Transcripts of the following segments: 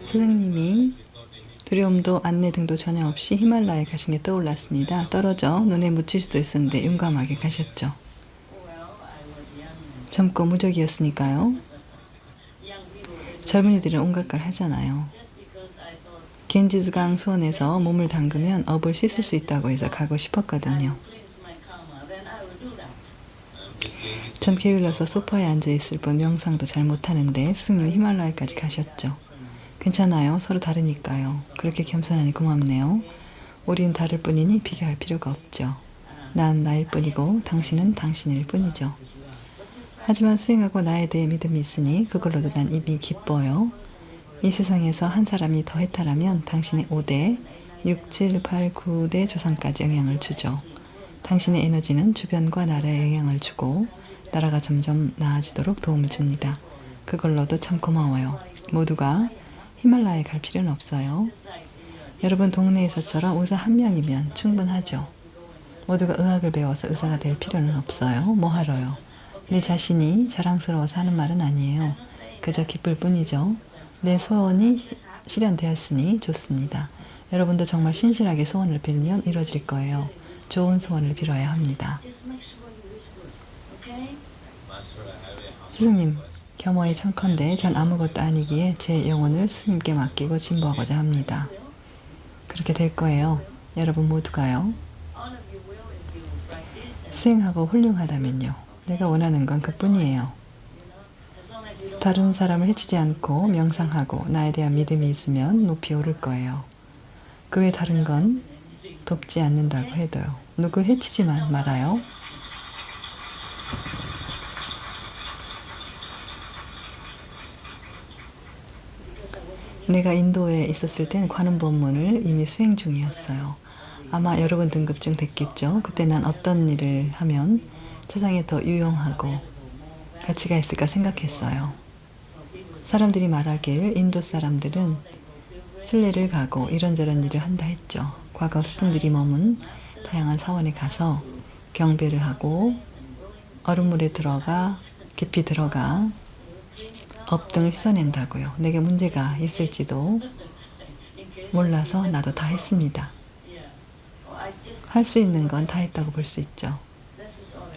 스승님이 두려움도 안내 등도 전혀 없이 히말라야에 가신 게 떠올랐습니다. 떨어져 눈에 묻힐 수도 있었는데 용감하게 가셨죠. 젊고 무적이었으니까요. 젊은이들은 온갖 걸 하잖아요. 겐지스강 수원에서 몸을 담그면 업을 씻을 수 있다고 해서 가고 싶었거든요. 전 게을러서 소파에 앉아있을 뿐 명상도 잘 못하는데 스승님이 히말라야까지 가셨죠. 괜찮아요. 서로 다르니까요. 그렇게 겸손하니 고맙네요. 우린 다를 뿐이니 비교할 필요가 없죠. 난 나일 뿐이고 당신은 당신일 뿐이죠. 하지만 수행하고 나에 대해 믿음이 있으니 그걸로도 난 이미 기뻐요. 이 세상에서 한 사람이 더 해탈하면 당신의 5대, 6, 7, 8, 9대 조상까지 영향을 주죠. 당신의 에너지는 주변과 나라에 영향을 주고 나라가 점점 나아지도록 도움을 줍니다. 그걸로도 참 고마워요. 모두가 히말라야에 갈 필요는 없어요. 여러분 동네에서처럼 의사 한 명이면 충분하죠. 모두가 의학을 배워서 의사가 될 필요는 없어요. 뭐 하러요? 내 자신이 자랑스러워서 하는 말은 아니에요. 그저 기쁠 뿐이죠. 내 소원이 실현되었으니 좋습니다. 여러분도 정말 신실하게 소원을 빌면 이루어질 거예요. 좋은 소원을 빌어야 합니다. 스승님, 겸허히 청컨대 전 아무것도 아니기에 제 영혼을 스님께 맡기고 진보하고자 합니다. 그렇게 될 거예요. 여러분 모두가요. 수행하고 훌륭하다면요. 내가 원하는 건 그뿐이에요. 다른 사람을 해치지 않고 명상하고 나에 대한 믿음이 있으면 높이 오를 거예요. 그 외 다른 건 돕지 않는다고 해도요. 누굴 해치지만 말아요. 내가 인도에 있었을 땐 관음법문을 이미 수행 중이었어요. 아마 여러분 등급중 됐겠죠. 그때 난 어떤 일을 하면 세상에 더 유용하고 가치가 있을까 생각했어요. 사람들이 말하길 인도 사람들은 순례를 가고 이런저런 일을 한다 했죠. 과거 스승들이 머문 다양한 사원에 가서 경배를 하고 얼음물에 들어가 깊이 들어가 업 등을 씻어낸다고요. 내게 문제가 있을지도 몰라서 나도 다 했습니다. 할 수 있는 건 다 했다고 볼 수 있죠.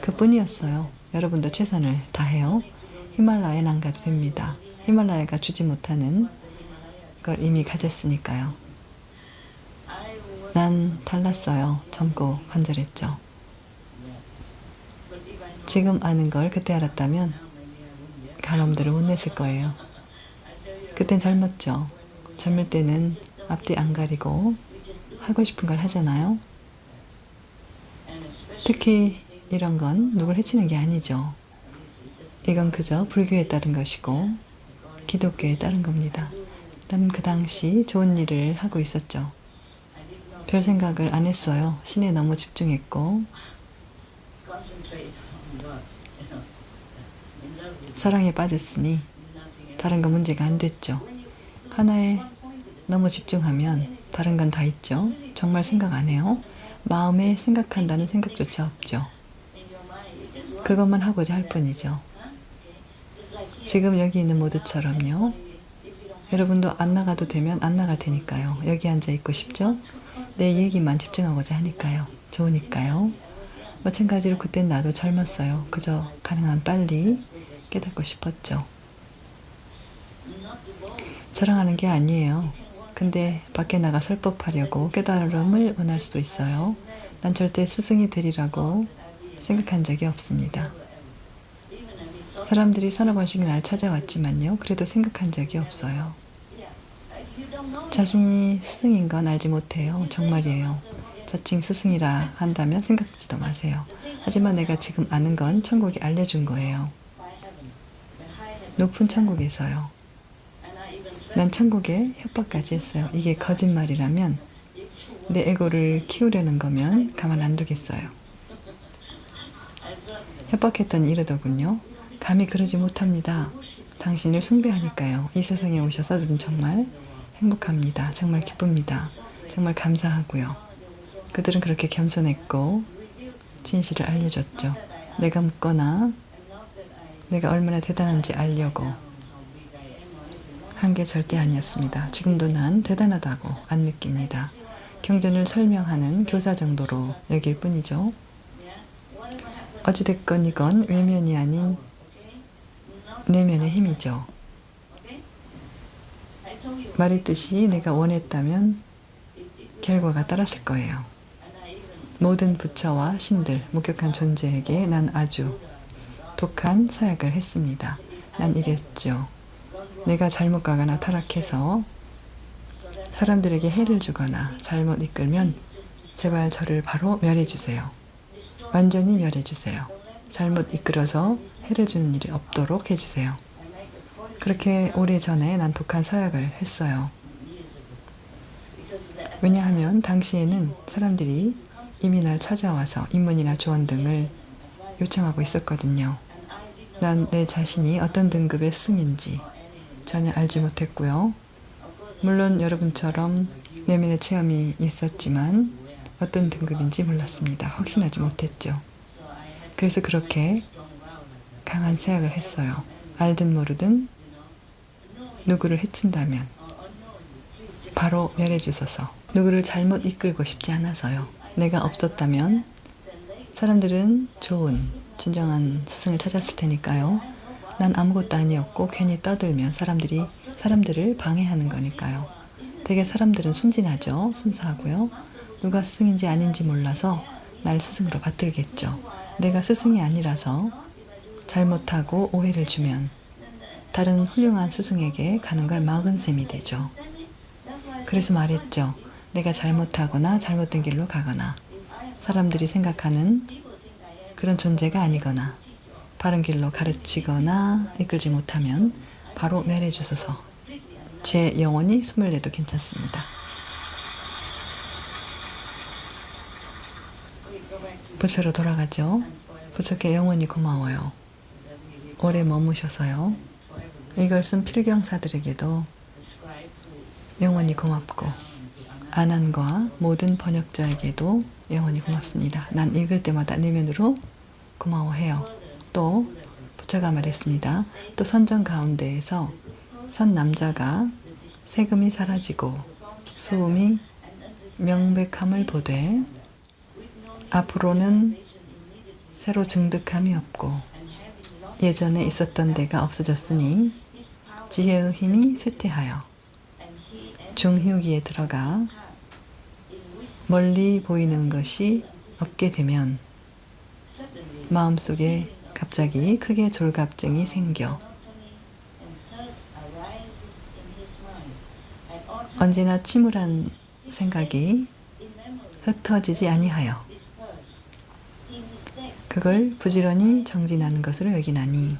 그뿐이었어요. 여러분도 최선을 다해요. 히말라야에 안 가도 됩니다. 히말라야가 주지 못하는 걸 이미 가졌으니까요. 난 달랐어요. 젊고 간절했죠. 지금 아는 걸 그때 알았다면 가놈들을 못 냈을 거예요. 그땐 젊었죠. 젊을 때는 앞뒤 안 가리고 하고 싶은 걸 하잖아요. 특히 이런 건 누굴 해치는 게 아니죠. 이건 그저 불교에 따른 것이고 기독교에 따른 겁니다. 난 그 당시 좋은 일을 하고 있었죠. 별 생각을 안 했어요. 신에 너무 집중했고 사랑에 빠졌으니 다른 건 문제가 안 됐죠. 하나에 너무 집중하면 다른 건 다 있죠. 정말 생각 안 해요. 마음에 생각한다는 생각조차 없죠. 그것만 하고자 할 뿐이죠. 지금 여기 있는 모두처럼요. 여러분도 안 나가도 되면 안 나갈 테니까요. 여기 앉아 있고 싶죠? 내 얘기만 집중하고자 하니까요. 좋으니까요. 마찬가지로 그땐 나도 젊었어요. 그저 가능한 빨리 깨닫고 싶었죠. 자랑하는 게 아니에요. 근데 밖에 나가 설법하려고 깨달음을 원할 수도 있어요. 난 절대 스승이 되리라고 생각한 적이 없습니다. 사람들이 서너 번씩 날 찾아왔지만요. 그래도 생각한 적이 없어요. 자신이 스승인 건 알지 못해요. 정말이에요. 자칭 스승이라 한다면 생각지도 마세요. 하지만 내가 지금 아는 건 천국이 알려준 거예요. 높은 천국에서요. 난 천국에 협박까지 했어요. 이게 거짓말이라면 내 에고를 키우려는 거면 가만 안 두겠어요. 협박했더니 이러더군요. 감히 그러지 못합니다. 당신을 숭배하니까요. 이 세상에 오셔서 우린 정말 행복합니다. 정말 기쁩니다. 정말 감사하고요. 그들은 그렇게 겸손했고 진실을 알려줬죠. 내가 묻거나 내가 얼마나 대단한지 알려고. 한 게 절대 아니었습니다. 지금도 난 대단하다고 안 느낍니다. 경전을 설명하는 교사 정도로 여길 뿐이죠. 어찌됐건 이건 외면이 아닌 내면의 힘이죠. 말했듯이 내가 원했다면 결과가 따랐을 거예요. 모든 부처와 신들, 목격한 존재에게 난 아주 독한 서약을 했습니다. 난 이랬죠. 내가 잘못 가거나 타락해서 사람들에게 해를 주거나 잘못 이끌면 제발 저를 바로 멸해주세요. 완전히 멸해주세요. 잘못 이끌어서 해를 주는 일이 없도록 해주세요. 그렇게 오래전에 난 독한 서약을 했어요. 왜냐하면 당시에는 사람들이 이미 날 찾아와서 입문이나 조언 등을 요청하고 있었거든요. 난 내 자신이 어떤 등급의 승인지 전혀 알지 못했고요. 물론 여러분처럼 내면의 체험이 있었지만 어떤 등급인지 몰랐습니다. 확신하지 못했죠. 그래서 그렇게 강한 서약을 했어요. 알든 모르든 누구를 해친다면 바로 멸해주소서. 누구를 잘못 이끌고 싶지 않아서요. 내가 없었다면 사람들은 좋은 진정한 스승을 찾았을 테니까요. 난 아무것도 아니었고 괜히 떠들면 사람들을 방해하는 거니까요. 되게 사람들은 순진하죠. 순수하고요. 누가 스승인지 아닌지 몰라서 날 스승으로 받들겠죠. 내가 스승이 아니라서 잘못하고 오해를 주면 다른 훌륭한 스승에게 가는 걸 막은 셈이 되죠. 그래서 말했죠. 내가 잘못하거나 잘못된 길로 가거나 사람들이 생각하는 그런 존재가 아니거나 바른 길로 가르치거나 이끌지 못하면 바로 멸해 주소서. 제 영혼이 숨을 내도 괜찮습니다. 부처로 돌아가죠. 부처께 영원히 고마워요. 오래 머무셔서요. 이걸 쓴 필경사들에게도 영원히 고맙고 아난과 모든 번역자에게도 영원히 고맙습니다. 난 읽을 때마다 내면으로 고마워해요. 또 부처가 말했습니다. 또 선정 가운데에서 선 남자가 세금이 사라지고 소음이 명백함을 보되 앞으로는 새로 증득함이 없고 예전에 있었던 데가 없어졌으니 지혜의 힘이 쇠퇴하여 중휴기에 들어가 멀리 보이는 것이 없게 되면 마음속에 갑자기 크게 졸갑증이 생겨 언제나 침울한 생각이 흩어지지 아니하여 그걸 부지런히 정진하는 것으로 여기나니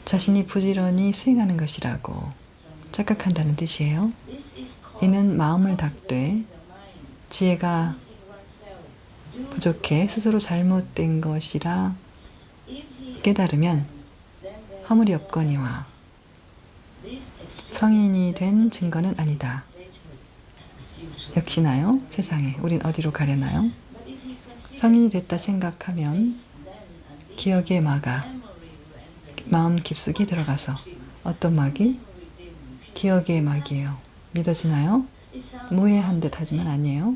자신이 부지런히 수행하는 것이라고 착각한다는 뜻이에요. 이는 마음을 닫되 지혜가 부족해 스스로 잘못된 것이라 깨달으면 허물이 없거니와 성인이 된 증거는 아니다. 역시나요. 세상에 우린 어디로 가려나요? 성인이 됐다 생각하면 기억의 마가 마음 깊숙이 들어가서 어떤 막이? 기억의 막이에요. 믿어지나요? 무해한 듯 하지만 아니에요.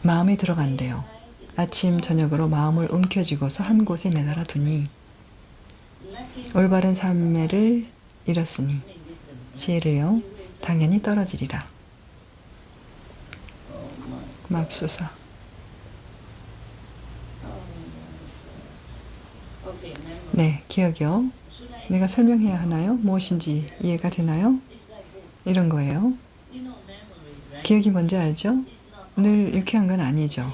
마음이 들어간대요. 아침 저녁으로 마음을 움켜쥐고서 한 곳에 매달아 두니 올바른 삶매를 잃었으니 지혜를요 당연히 떨어지리라. 맙소사. 네, 기억이요. 내가 설명해야 하나요? 무엇인지 이해가 되나요? 이런 거예요. 기억이 뭔지 알죠? 늘 유쾌한 건 아니죠.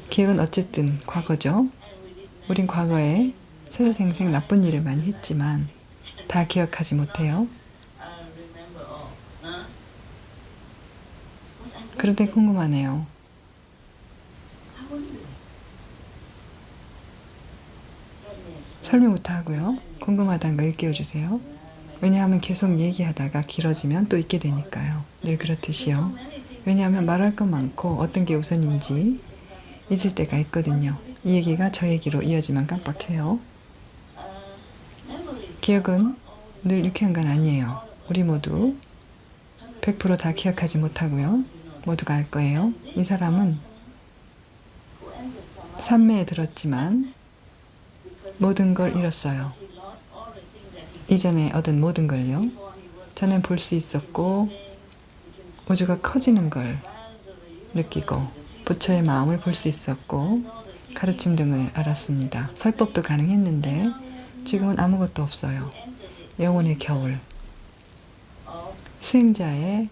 기억은 어쨌든 과거죠. 우린 과거에 세세생생 나쁜 일을 많이 했지만 다 기억하지 못해요. 그런데 궁금하네요. 설명부터 하고요. 궁금하다는 걸 일깨워주세요. 왜냐하면 계속 얘기하다가 길어지면 또 잊게 되니까요. 늘 그렇듯이요. 왜냐하면 말할 것 많고 어떤 게 우선인지 잊을 때가 있거든요. 이 얘기가 저 얘기로 이어지면 깜빡해요. 기억은 늘 유쾌한 건 아니에요. 우리 모두 100%다 기억하지 못하고요. 모두가 알 거예요. 이 사람은 산매에 들었지만 모든 걸 잃었어요. 이전에 얻은 모든 걸요. 전엔 볼 수 있었고 우주가 커지는 걸 느끼고 부처의 마음을 볼 수 있었고 가르침 등을 알았습니다. 설법도 가능했는데 지금은 아무것도 없어요. 영혼의 겨울, 수행자의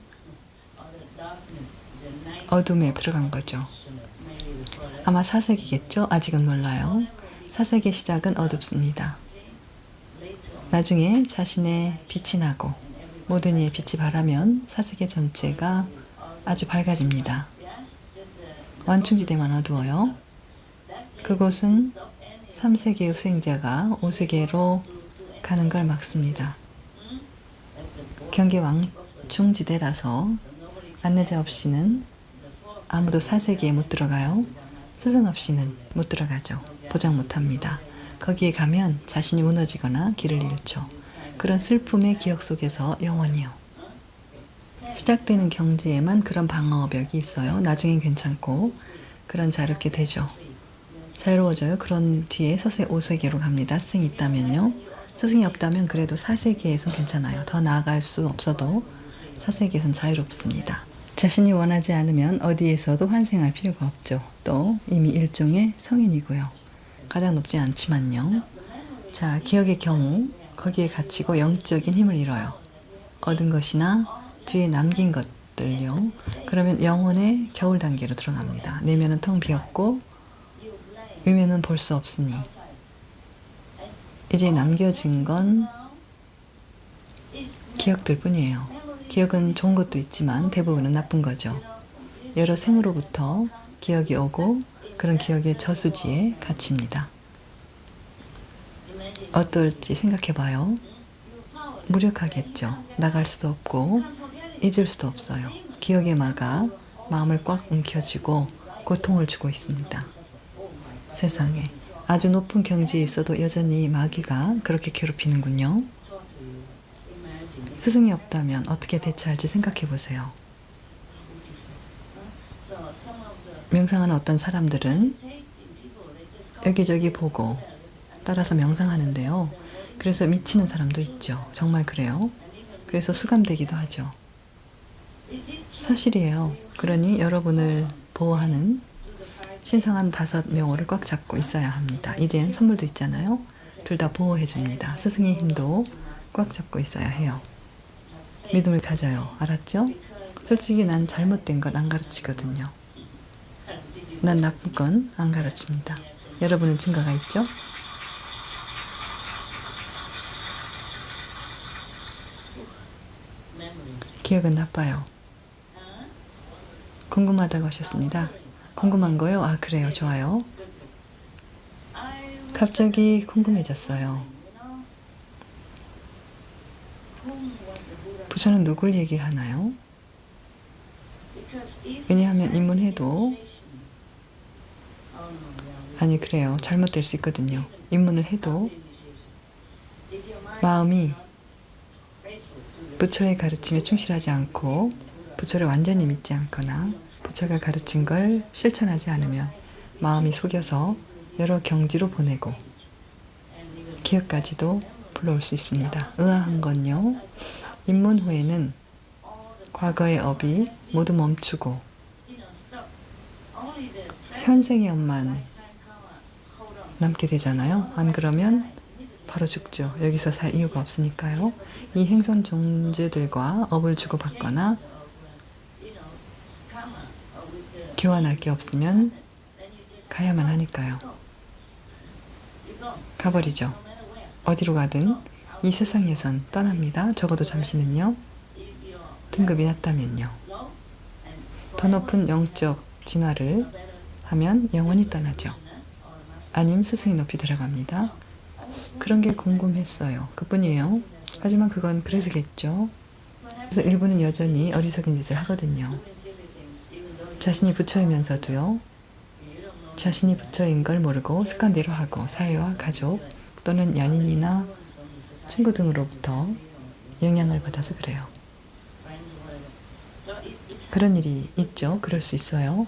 어둠에 들어간 거죠. 아마 사색이겠죠? 아직은 몰라요. 사색의 시작은 어둡습니다. 나중에 자신의 빛이 나고 모든 이의 빛이 바라면 사색의 전체가 아주 밝아집니다. 완충지대만 어두워요. 그곳은 3세계의 수행자가 5세계로 가는 걸 막습니다. 경계 왕충지대라서 안내자 없이는 아무도 4세계에 못 들어가요. 스승 없이는 못 들어가죠. 보장 못합니다. 거기에 가면 자신이 무너지거나 길을 잃죠. 그런 슬픔의 기억 속에서 영원히요. 시작되는 경지에만 그런 방어벽이 있어요. 나중엔 괜찮고 그런 자유롭게 되죠. 자유로워져요. 그런 뒤에 서세 5세계로 갑니다. 스승이 있다면요. 스승이 없다면 그래도 4세계에선 괜찮아요. 더 나아갈 수 없어도 4세계에선 자유롭습니다. 자신이 원하지 않으면 어디에서도 환생할 필요가 없죠. 또 이미 일종의 성인이고요. 가장 높지 않지만요. 자, 기억의 경우 거기에 갇히고 영적인 힘을 잃어요. 얻은 것이나 뒤에 남긴 것들요. 그러면 영혼의 겨울 단계로 들어갑니다. 내면은 텅 비었고 위면은 볼 수 없으니 이제 남겨진 건 기억들 뿐이에요. 기억은 좋은 것도 있지만 대부분은 나쁜 거죠. 여러 생으로부터 기억이 오고 그런 기억의 저수지에 갇힙니다. 어떨지 생각해봐요. 무력하겠죠. 나갈 수도 없고 잊을 수도 없어요. 기억의 마가 마음을 꽉 움켜쥐고 고통을 주고 있습니다. 세상에 아주 높은 경지에 있어도 여전히 마귀가 그렇게 괴롭히는군요. 스승이 없다면 어떻게 대처할지 생각해 보세요. 명상하는 어떤 사람들은 여기저기 보고 따라서 명상하는데요. 그래서 미치는 사람도 있죠. 정말 그래요. 그래서 수감되기도 하죠. 사실이에요. 그러니 여러분을 보호하는 신성한 5명호를 꽉 잡고 있어야 합니다. 이젠 선물도 있잖아요. 둘 다 보호해 줍니다. 스승의 힘도 꽉 잡고 있어야 해요. 믿음을 가져요. 알았죠? 솔직히 난 잘못된 건 안 가르치거든요. 난 나쁜 건 안 가르칩니다. 여러분은 증거가 있죠? 기억은 나빠요. 궁금하다고 하셨습니다. 궁금한 거요? 아, 그래요. 좋아요. 갑자기 궁금해졌어요. 부처는 누굴 얘기를 하나요? 왜냐하면 입문해도 아니 그래요. 잘못될 수 있거든요. 입문을 해도 마음이 부처의 가르침에 충실하지 않고 부처를 완전히 믿지 않거나 부처가 가르친 걸 실천하지 않으면 마음이 속여서 여러 경지로 보내고 기억까지도 불러올 수 있습니다. 의아한 건요. 입문 후에는 과거의 업이 모두 멈추고 현생의 업만 남게 되잖아요. 안 그러면 바로 죽죠. 여기서 살 이유가 없으니까요. 이 행선 존재들과 업을 주고받거나 교환할 게 없으면 가야만 하니까요. 가버리죠. 어디로 가든 이 세상에선 떠납니다. 적어도 잠시는요. 등급이 낮다면요. 더 높은 영적 진화를 하면 영원히 떠나죠. 아님 스승이 높이 들어갑니다. 그런 게 궁금했어요. 그뿐이에요. 하지만 그건 그래서겠죠. 그래서 일부는 여전히 어리석은 짓을 하거든요. 자신이 부처이면서도요. 자신이 부처인 걸 모르고 습관대로 하고 사회와 가족 또는 연인이나 친구 등으로부터 영향을 받아서 그래요. 그런 일이 있죠. 그럴 수 있어요.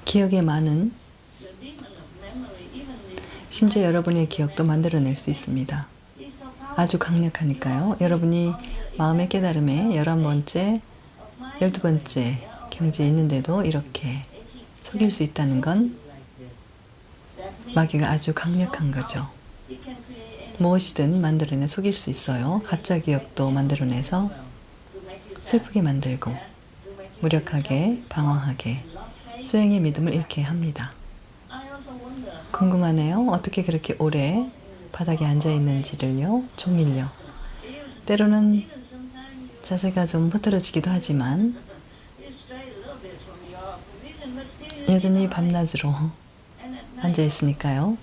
기억에 많은, 심지어 여러분의 기억도 만들어낼 수 있습니다. 아주 강력하니까요. 여러분이 마음의 깨달음에 11번째, 12번째 경지에 있는데도 이렇게 속일 수 있다는 건 마귀가 아주 강력한 거죠. 무엇이든 만들어내 속일 수 있어요. 가짜 기억도 만들어내서 슬프게 만들고 무력하게, 방황하게, 수행의 믿음을 잃게 합니다. 궁금하네요. 어떻게 그렇게 오래 바닥에 앉아 있는지를요. 종일요. 때로는 자세가 좀 흐트러지기도 하지만 여전히 밤낮으로 앉아 있으니까요.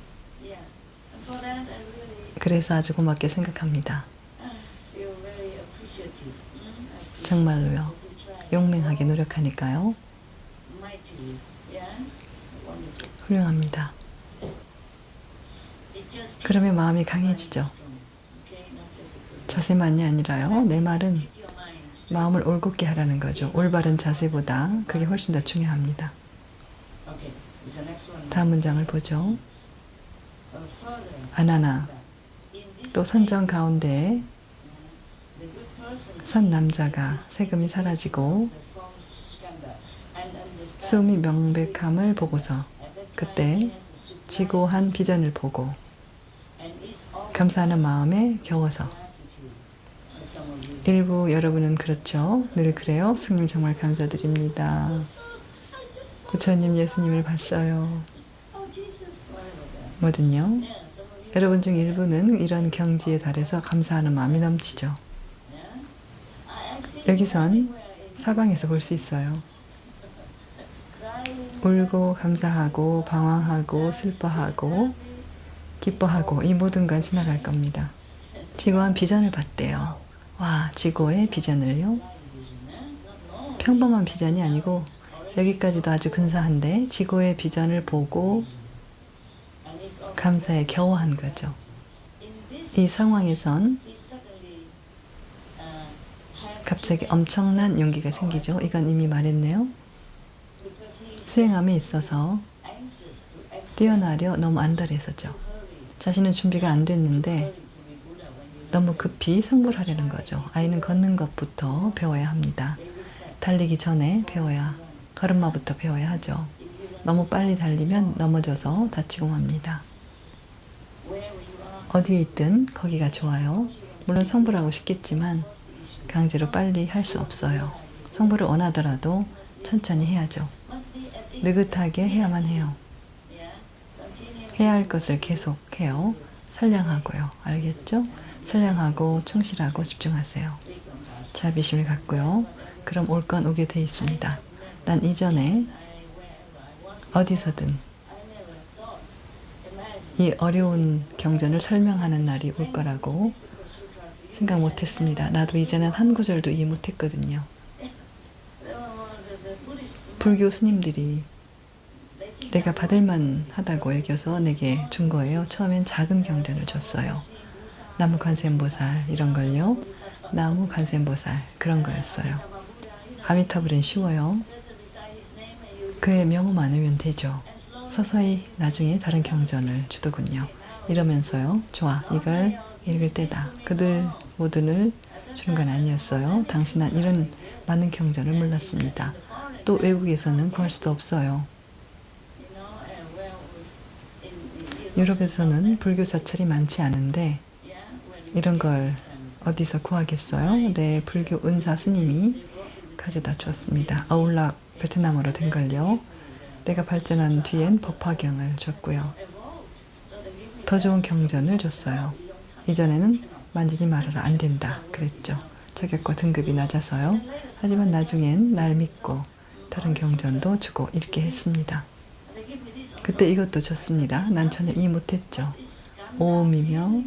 그래서 아주 고맙게 생각합니다. 정말로요. 용맹하게 노력하니까요. 훌륭합니다. 그러면 마음이 강해지죠. 자세만이 아니라요. 내 말은 마음을 올곧게 하라는 거죠. 올바른 자세보다 그게 훨씬 더 중요합니다. 다음 문장을 보죠. 아나나, 또 선정 가운데 선 남자가 세금이 사라지고 숨이 명백함을 보고서 그때 지고한 비전을 보고 감사하는 마음에 겨워서 일부 여러분은 그렇죠. 늘 그래요. 스님 정말 감사드립니다. 부처님 예수님을 봤어요. 뭐든요. 여러분 중 일부는 이런 경지에 달해서 감사하는 마음이 넘치죠. 여기선 사방에서 볼 수 있어요. 울고 감사하고 방황하고 슬퍼하고 기뻐하고 이 모든 건 지나갈 겁니다. 지고한 비전을 봤대요. 와, 지고의 비전을요? 평범한 비전이 아니고 여기까지도 아주 근사한데 지고의 비전을 보고 감사에 겨워한 거죠. 이 상황에선 갑자기 엄청난 용기가 생기죠. 이건 이미 말했네요. 수행함에 있어서 뛰어나려 너무 안달해서죠. 자신은 준비가 안 됐는데 너무 급히 성불 하려는 거죠. 아이는 걷는 것부터 배워야 합니다. 달리기 전에 배워야, 걸음마부터 배워야 하죠. 너무 빨리 달리면 넘어져서 다치고 맙니다. 어디에 있든 거기가 좋아요. 물론 성불하고 싶겠지만 강제로 빨리 할 수 없어요. 성불을 원하더라도 천천히 해야죠. 느긋하게 해야만 해요. 해야 할 것을 계속 해요. 선량하고요. 알겠죠? 선량하고 충실하고 집중하세요. 자비심을 갖고요. 그럼 올 건 오게 돼 있습니다. 난 이전에 어디서든 이 어려운 경전을 설명하는 날이 올 거라고 생각 못했습니다. 나도 이제는 한 구절도 이해 못했거든요. 불교 스님들이 내가 받을만 하다고 여겨서 내게 준 거예요. 처음엔 작은 경전을 줬어요. 나무 관세음보살 이런 걸요. 나무 관세음보살 그런 거였어요. 아미타불은 쉬워요. 그의 명호만 알면 되죠. 서서히 나중에 다른 경전을 주더군요. 이러면서요. 좋아, 이걸 읽을 때다. 그들 모두를 주는 건 아니었어요. 당신은 이런 많은 경전을 몰랐습니다. 또 외국에서는 구할 수도 없어요. 유럽에서는 불교 사찰이 많지 않은데 이런 걸 어디서 구하겠어요? 네, 불교 은사 스님이 가져다 주었습니다. 어울락 베트남어로 된 걸요. 내가 발전한 뒤엔 법화경을 줬고요. 더 좋은 경전을 줬어요. 이전에는 만지지 말아라 안 된다 그랬죠. 자격과 등급이 낮아서요. 하지만 나중엔 날 믿고 다른 경전도 주고 읽게 했습니다. 그때 이것도 줬습니다. 난 전혀 이해 못했죠. 오음이며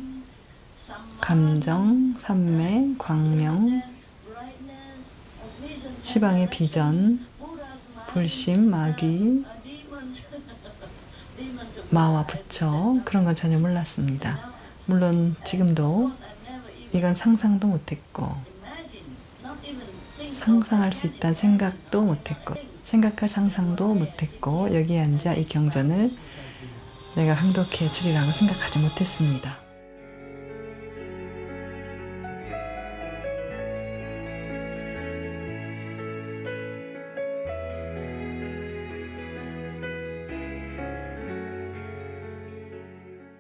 감정, 삼매, 광명, 시방의 비전, 불심, 마귀, 마와 부처 그런 건 전혀 몰랐습니다. 물론 지금도 이건 상상도 못했고 상상할 수 있다는 생각도 못했고 생각할 상상도 못했고 여기에 앉아 이 경전을 내가 항독해 주리라고 생각하지 못했습니다.